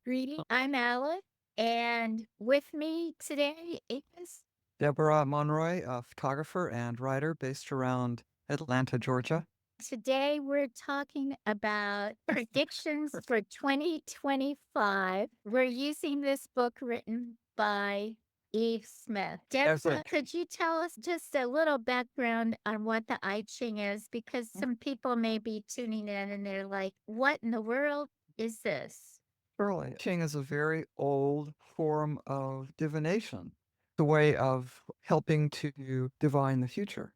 Greeting. I'm Alice, and with me today is Deborah Monroy, a photographer and writer based around Atlanta, Georgia. today we're talking about predictions for 2025. We're using this book written by Eve Smith. That's Deborah, it. could you tell us just a little background on what the I Ching is? Because some people may be tuning in and they're like, what in the world is this? Surely. Qing is a very old form of divination, the way of helping to divine the future.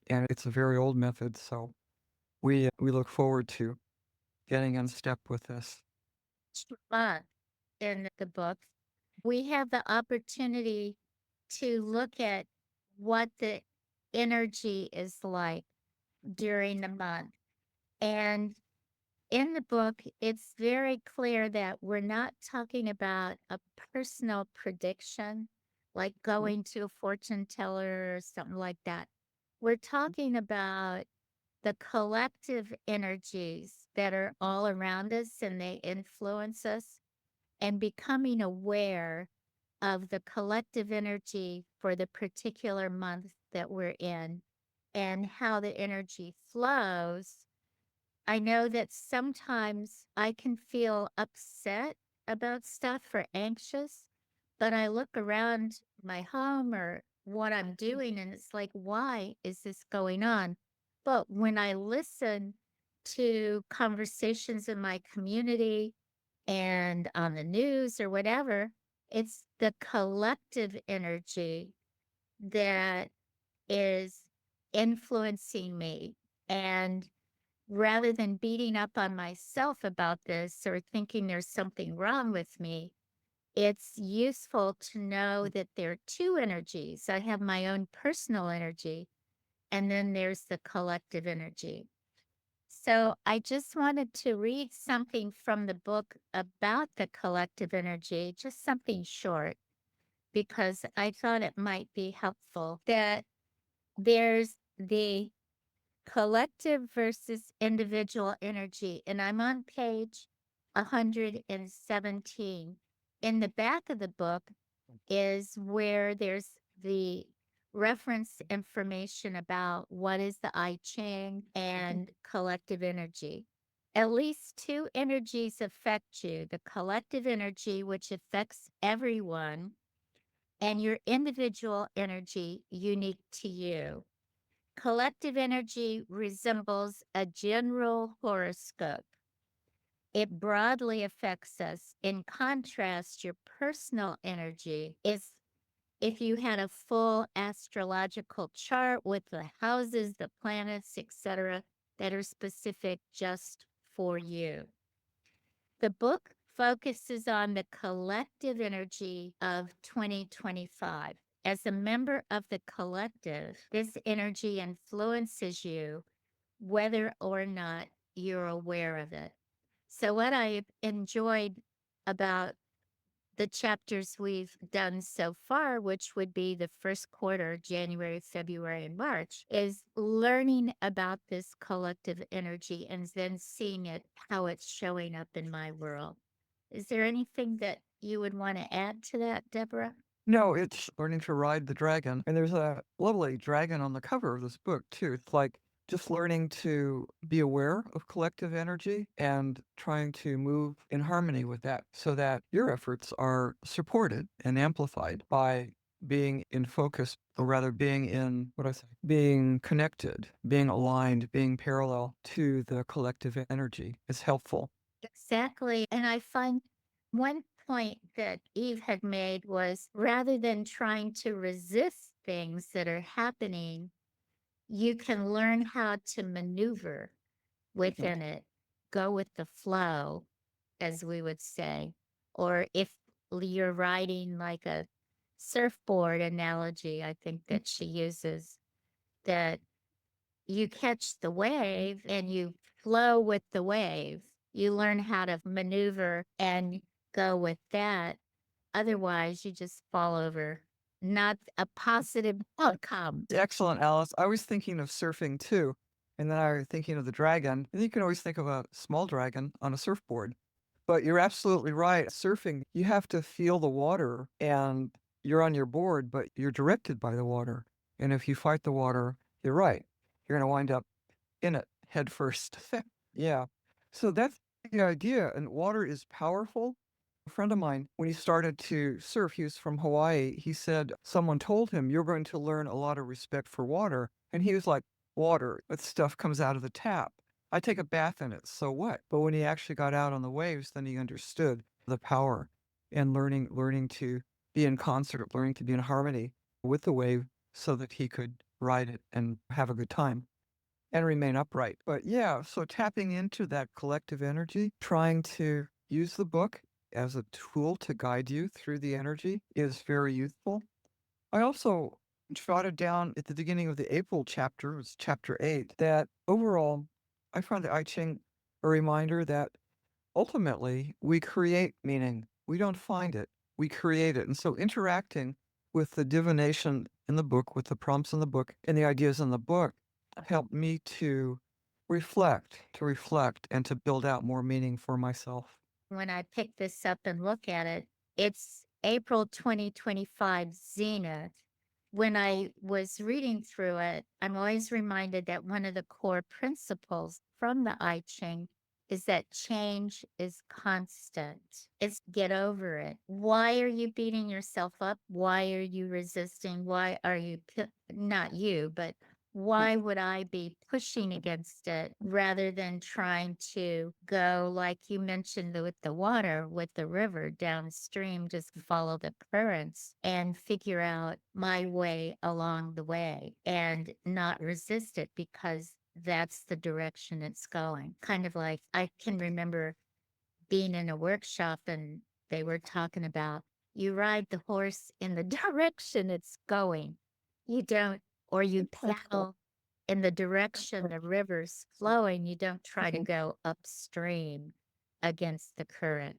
And it's a very old method, so we look forward to getting in step with this. Month in the book, we have the opportunity to look at what the energy is like during the month. And in the book, it's very clear that we're not talking about a personal prediction, like going to a fortune teller or something like that. We're talking about the collective energies that are all around us and they influence us, and becoming aware of the collective energy for the particular month that we're in and how the energy flows. I know that sometimes I can feel upset about stuff or anxious, but I look around my home or what I'm doing and it's like, why is this going on? But when I listen to conversations in my community and on the news or whatever, it's the collective energy that is influencing me. And rather than beating up on myself about this or thinking there's something wrong with me, it's useful to know that there are two energies. I have my own personal energy, and then there's the collective energy. So I just wanted to read something from the book about the collective energy, just something short, because I thought it might be helpful. That there's the collective versus individual energy, and I'm on page 117. In the back of the book is where there's the reference information about what is the I Ching and collective energy. At least two energies affect you: the collective energy, which affects everyone, and your individual energy, unique to you. Collective energy resembles a general horoscope. It broadly affects us. In contrast, your personal energy is if you had a full astrological chart with the houses, the planets, etc., that are specific just for you. The book focuses on the collective energy of 2025. As a member of the collective, this energy influences you whether or not you're aware of it. So, what I've enjoyed about the chapters we've done so far, which would be the first quarter, January, February, and March, is learning about this collective energy and then seeing it, how it's showing up in my world. Is there anything that you would want to add to that, Deborah? No, it's learning to ride the dragon. And there's a lovely dragon on the cover of this book, too. It's like just learning to be aware of collective energy and trying to move in harmony with that so that your efforts are supported and amplified by being in focus, or rather being in what I say, being connected, being aligned, being parallel to the collective energy is helpful. Exactly. And I find one point that Eve had made was rather than trying to resist things that are happening, you can learn how to maneuver within it, go with the flow, as we would say. Or if you're riding like a surfboard analogy, I think that she uses, that you catch the wave and you flow with the wave. You learn how to maneuver and go with that. Otherwise, you just fall over. Not a positive outcome. Excellent, Alice. I was thinking of surfing too. And then I was thinking of the dragon. And you can always think of a small dragon on a surfboard. But you're absolutely right. Surfing, you have to feel the water and you're on your board, but you're directed by the water. And if you fight the water, you're right. You're going to wind up in it head first. Yeah. So that's the idea. And water is powerful. A friend of mine, when he started to surf, he was from Hawaii. He said someone told him, "You're going to learn a lot of respect for water." And he was like, "Water, that stuff comes out of the tap. I take a bath in it, so what?" But when he actually got out on the waves, then he understood the power and learning to be in concert, learning to be in harmony with the wave so that he could ride it and have a good time and remain upright. But yeah, so tapping into that collective energy, trying to use the book as a tool to guide you through the energy is very useful. I also jotted down at the beginning of the April chapter, it was chapter 8, that overall, I found the I Ching a reminder that ultimately we create meaning. We don't find it, we create it. And so interacting with the divination in the book, with the prompts in the book, and the ideas in the book helped me to reflect, and to build out more meaning for myself. When I pick this up and look at it, it's April 2025 Zenith. When I was reading through it, I'm always reminded that one of the core principles from the I Ching is that change is constant. It's get over it. Why are you beating yourself up? Why are you resisting? Why are you, not you, but why would I be pushing against it rather than trying to go, like you mentioned, with the water, with the river downstream, just follow the currents and figure out my way along the way and not resist it because that's the direction it's going. Kind of like I can remember being in a workshop and they were talking about you ride the horse in the direction it's going. You don't, or you paddle in the direction the river's flowing. You don't try to go upstream against the current.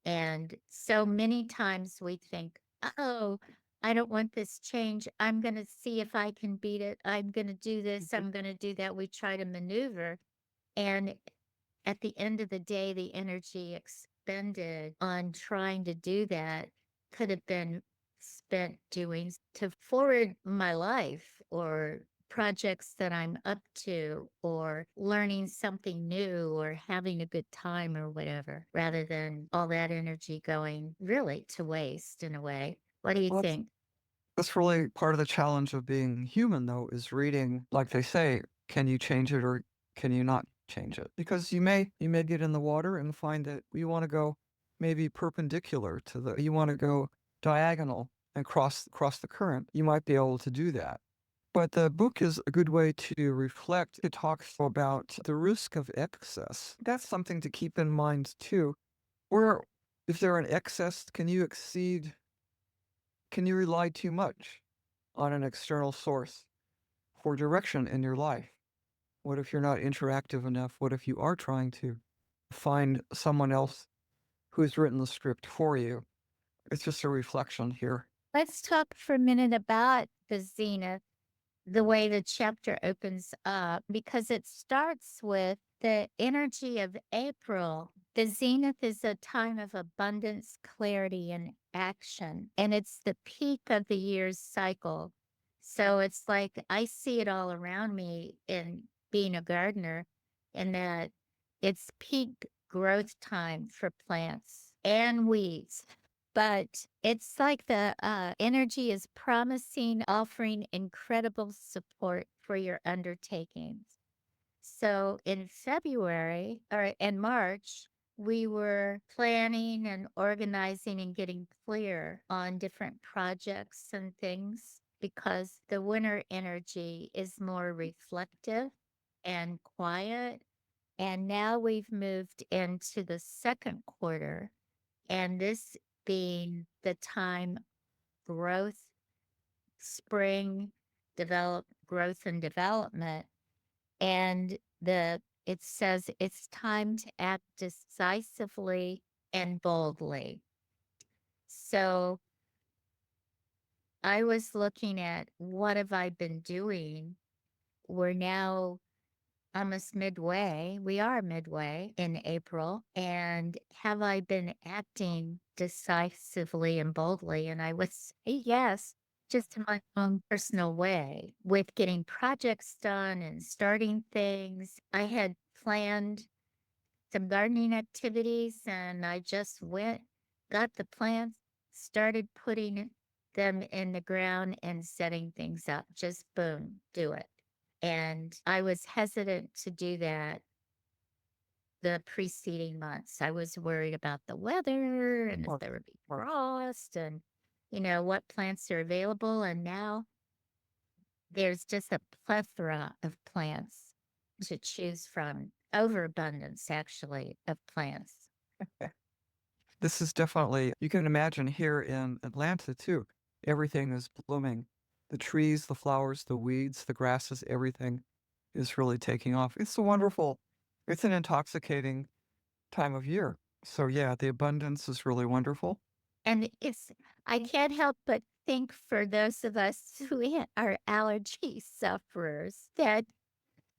And so many times we think, oh, I don't want this change. I'm going to see if I can beat it. I'm going to do this. I'm going to do that. We try to maneuver. And at the end of the day, the energy expended on trying to do that could have been spent doing to forward my life or projects that I'm up to or learning something new or having a good time or whatever, rather than all that energy going really to waste in a way. What do you Well, think? that's really part of the challenge of being human, though, is reading, like they say, can you change it or can you not change it? Because you may get in the water and find that you want to go maybe perpendicular to you want to go diagonal and cross the current. You might be able to do that. But the book is a good way to reflect. It talks about the risk of excess. That's something to keep in mind too. Where if they're in excess, can you rely too much on an external source for direction in your life? What if you're not interactive enough? What if you are trying to find someone else who's written the script for you? It's just a reflection here. Let's talk for a minute about the Zenith, the way the chapter opens up, because it starts with the energy of April. The zenith is a time of abundance, clarity, and action, and it's the peak of the year's cycle. So it's like I see it all around me in being a gardener, in that it's peak growth time for plants and weeds. But it's like the energy is promising, offering incredible support for your undertakings. So in February or in March, we were planning and organizing and getting clear on different projects and things because the winter energy is more reflective and quiet. And now we've moved into the second quarter, and this being the time growth, spring, develop growth and development. And it says it's time to act decisively and boldly. So I was looking at what have I been doing? We're now almost midway. We are midway in April. And have I been acting decisively and boldly? And I would say yes, just in my own personal way with getting projects done and starting things. I had planned some gardening activities and I just went, got the plants, started putting them in the ground and setting things up. Just boom, do it. And I was hesitant to do that the preceding months. I was worried about the weather and if Or, there would be or frost and, what plants are available. And now there's just a plethora of plants to choose from, overabundance actually of plants. this is definitely, you can imagine here in Atlanta too, everything is blooming. The trees, the flowers, the weeds, the grasses, everything is really taking off. It's a wonderful, it's an intoxicating time of year. So yeah, the abundance is really wonderful. And I can't help but think for those of us who are allergy sufferers that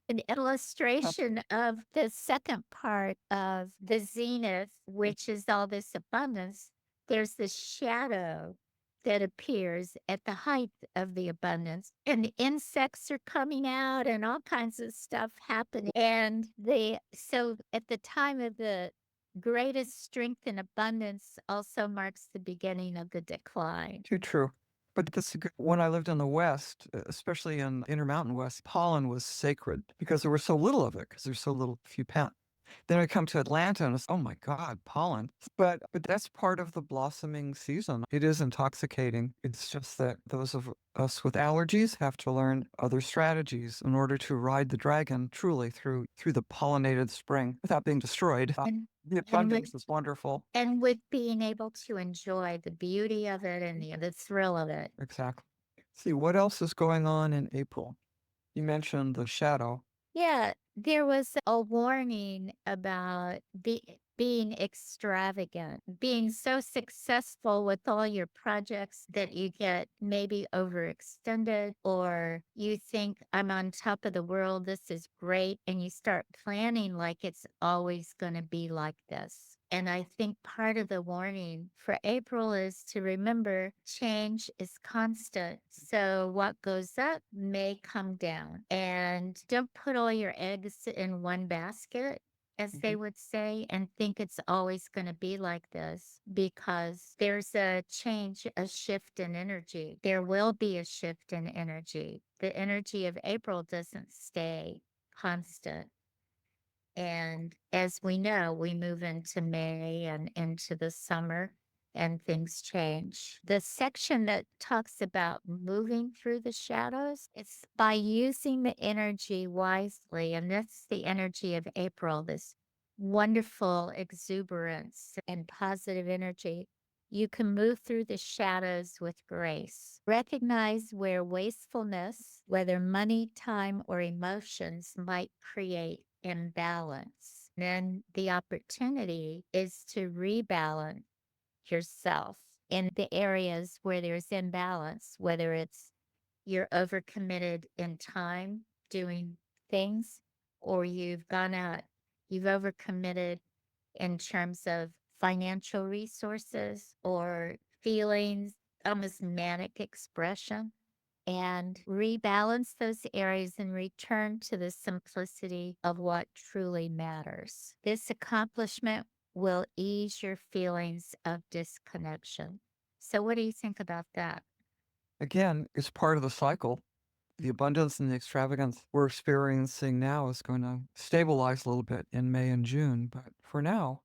an illustration of the second part of the zenith, which is all this abundance, there's this shadow that appears at the height of the abundance, and insects are coming out and all kinds of stuff happening. And so at the time of the greatest strength and abundance also marks the beginning of the decline. Too true. But this, when I lived in the West, especially in Intermountain West, pollen was sacred because there was so little of it, because there's so little few plants. Then I come to Atlanta and it's, oh my God, pollen. But that's part of the blossoming season. It is intoxicating. It's just that those of us with allergies have to learn other strategies in order to ride the dragon truly through the pollinated spring without being destroyed. And The abundance is wonderful. and with being able to enjoy the beauty of it and the thrill of it. Exactly. See, what else is going on in April? You mentioned the shadow. Yeah, there was a warning about being extravagant, being so successful with all your projects that you get maybe overextended, or you think, I'm on top of the world, this is great, and you start planning like it's always going to be like this. And I think part of the warning for April is to remember change is constant. So what goes up may come down. And don't put all your eggs in one basket, as they would say, and think it's always going to be like this, because there's a change, a shift in energy. There will be a shift in energy. The energy of April doesn't stay constant. And as we know, we move into May and into the summer and things change. The section that talks about moving through the shadows, it's by using the energy wisely. And that's the energy of April, this wonderful exuberance and positive energy. You can move through the shadows with grace. Recognize where wastefulness, whether money, time, or emotions, might create imbalance. Then the opportunity is to rebalance yourself in the areas where there's imbalance, whether it's you're overcommitted in time doing things, or you've overcommitted in terms of financial resources or feelings, almost manic expression, and rebalance those areas and return to the simplicity of what truly matters. This accomplishment will ease your feelings of disconnection. So, what do you think about that? Again, it's part of the cycle. The abundance and the extravagance we're experiencing now is going to stabilize a little bit in May and June. But for now,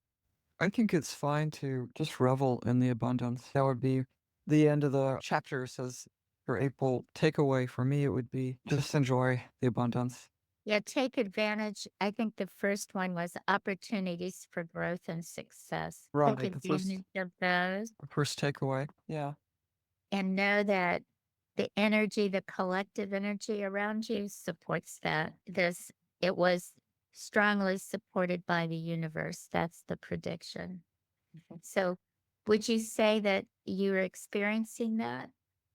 I think it's fine to just revel in the abundance. That would be the end of the chapter. Says for April takeaway for me, it would be just enjoy the abundance. Yeah, take advantage. I think the first one was opportunities for growth and success. Right. Take The first, advantage of those first takeaway. Yeah. and know that the energy, the collective energy around you supports that. It was strongly supported by the universe. That's the prediction. So, would you say that you were experiencing that?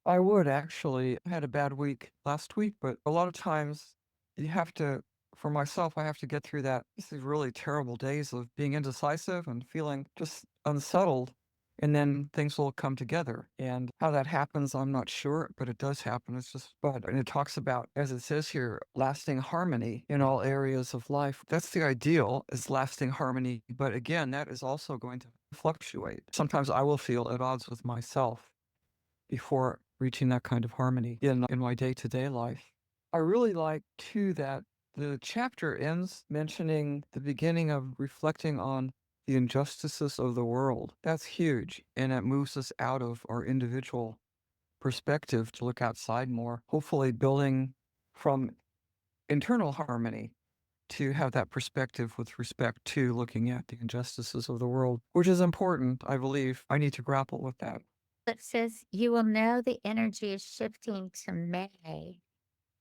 I would actually. I had a bad week last week, but a lot of times you have to, for myself, I have to get through these really terrible days of being indecisive and feeling just unsettled. And then things will come together. And how that happens, I'm not sure, but it does happen. And it talks about, as it says here, lasting harmony in all areas of life. That's the ideal, is lasting harmony. But again, that is also going to fluctuate. Sometimes I will feel at odds with myself before reaching that kind of harmony in my day-to-day life. I really like, too, that the chapter ends mentioning the beginning of reflecting on the injustices of the world. That's huge, and it moves us out of our individual perspective to look outside more, hopefully building from internal harmony to have that perspective with respect to looking at the injustices of the world, which is important, I believe. I need to grapple with that. It says you will know the energy is shifting to May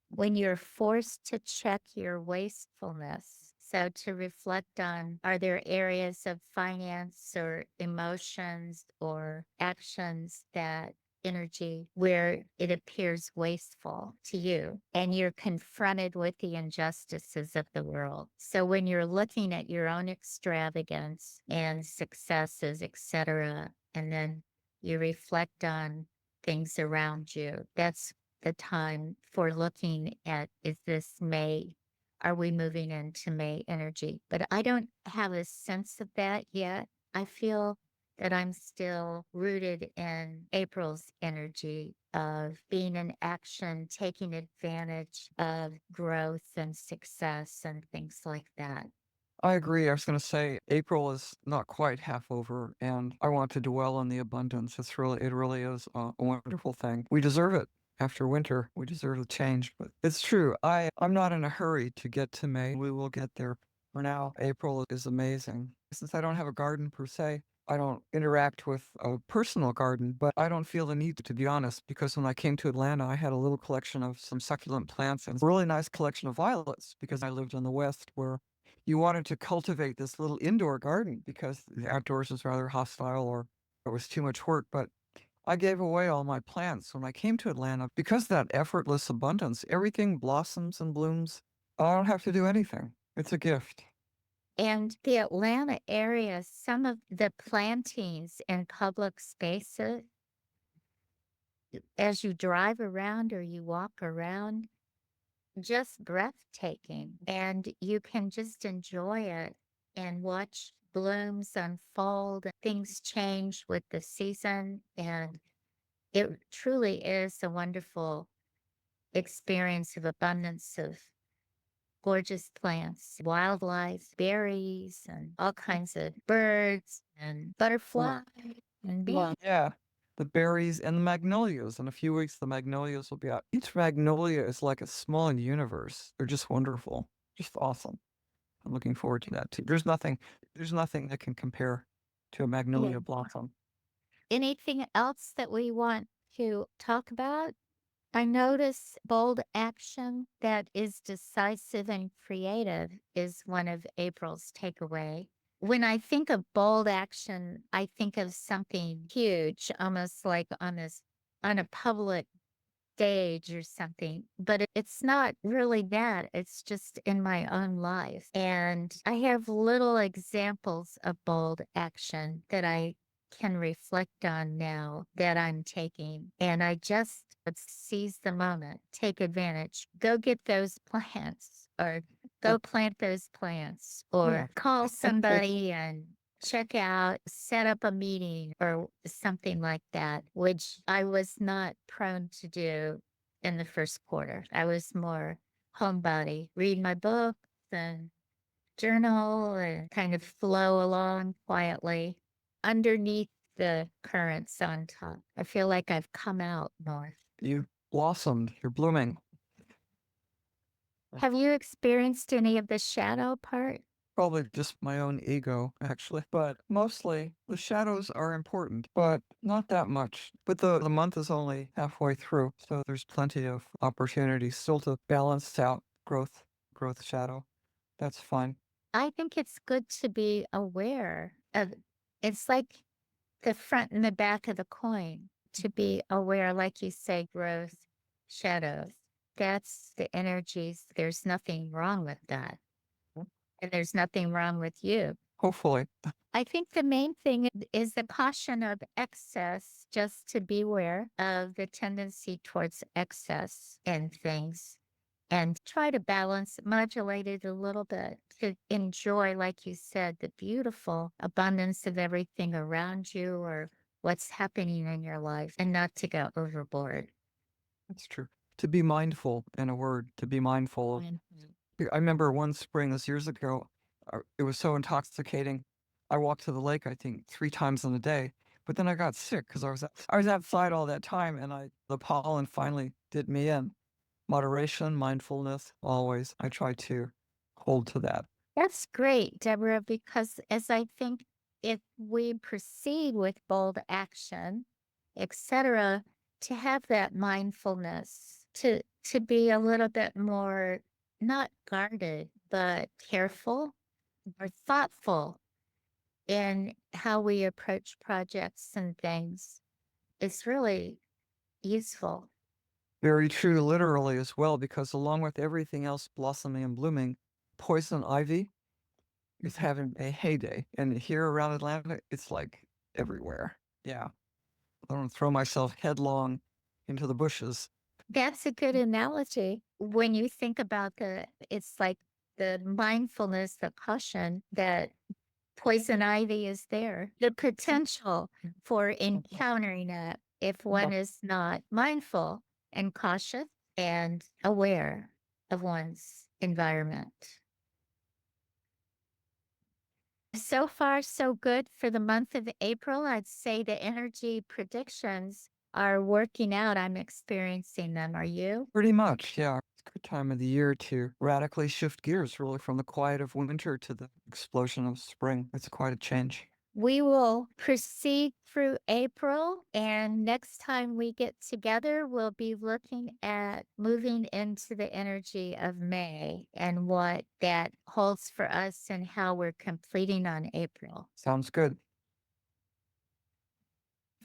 when you're forced to check your wastefulness. So to reflect on, are there areas of finance or emotions or actions that energy where it appears wasteful to you and you're confronted with the injustices of the world. So when you're looking at your own extravagance and successes, etc., and then you reflect on things around you, that's the time for looking at, is this May? Are we moving into May energy? But I don't have a sense of that yet. I feel that I'm still rooted in April's energy of being in action, taking advantage of growth and success and things like that. I agree. I was going to say April is not quite half over, and I want to dwell on the abundance. It really is a wonderful thing. We deserve it. After winter, we deserve the change. But it's true. I'm not in a hurry to get to May. We will get there. For now, April is amazing. Since I don't have a garden per se, I don't interact with a personal garden, but I don't feel the need to be honest, because when I came to Atlanta, I had a little collection of some succulent plants and a really nice collection of violets because I lived in the West where you wanted to cultivate this little indoor garden because the outdoors was rather hostile or it was too much work. But I gave away all my plants when I came to Atlanta because of that effortless abundance. Everything blossoms and blooms. I don't have to do anything. It's a gift. And the Atlanta area, some of the plantings in public spaces, as you drive around or you walk around, just breathtaking. And you can just enjoy it and watch blooms unfold. Things change with the season. And it truly is a wonderful experience of abundance of gorgeous plants, wildlife, berries, and all kinds of birds and butterflies and bees. Yeah. The berries and the magnolias. In a few weeks, the magnolias will be out. Each magnolia is like a small universe. They're just wonderful. Just awesome. I'm looking forward to that too. There's nothing that can compare to a magnolia blossom. Anything else that we want to talk about? I notice bold action that is decisive and creative is one of April's takeaway. When I think of bold action, I think of something huge, almost like on a public stage or something, but it's not really that. It's just in my own life. And I have little examples of bold action that I can reflect on now that I'm taking. And I just seize the moment, take advantage, go get those plants or go plant those plants or call somebody and check out, set up a meeting or something like that, which I was not prone to do in the first quarter. I was more homebody, read my books and journal and kind of flow along quietly underneath the currents on top. I feel like I've come out more. You blossomed. You're blooming. Have you experienced any of the shadow part? Probably just my own ego, actually. But mostly the shadows are important, but not that much. But the month is only halfway through, so there's plenty of opportunity still to balance out growth shadow. That's fine. I think it's good to be aware of, it's like the front and the back of the coin, to be aware, like you say, growth, shadows. That's the energies. There's nothing wrong with that. Mm. And there's nothing wrong with you. Hopefully. I think the main thing is the caution of excess, just to beware of the tendency towards excess in things and try to balance, modulate it a little bit to enjoy, like you said, the beautiful abundance of everything around you or what's happening in your life and not to go overboard. That's true. To be mindful, in a word, to be mindful of. I remember one spring this years ago, it was so intoxicating. I walked to the lake, I think, 3 times in a day, but then I got sick because I was outside all that time, and the pollen finally did me in. Moderation, mindfulness, always. I try to hold to that. That's great, Deborah, because as I think if we proceed with bold action, etc., to have that mindfulness, to be a little bit more not guarded, but careful or thoughtful in how we approach projects and things is really useful. Very true, literally as well, because along with everything else blossoming and blooming, poison ivy is having a heyday. And here around Atlanta, it's like everywhere. Yeah. I don't throw myself headlong into the bushes. That's a good analogy. When you think about it's like the mindfulness, the caution that poison ivy is there, the potential for encountering it if one is not mindful and cautious and aware of one's environment. So far, so good for the month of April. I'd say the energy predictions are working out. I'm experiencing them. Are you? Pretty much, yeah. It's a good time of the year to radically shift gears, really, from the quiet of winter to the explosion of spring. It's quite a change. We will proceed through April, and next time we get together, we'll be looking at moving into the energy of May and what that holds for us and how we're completing on April. Sounds good.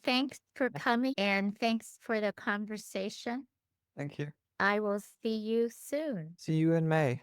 Thanks for coming and thanks for the conversation. Thank you. I will see you soon. See you in May.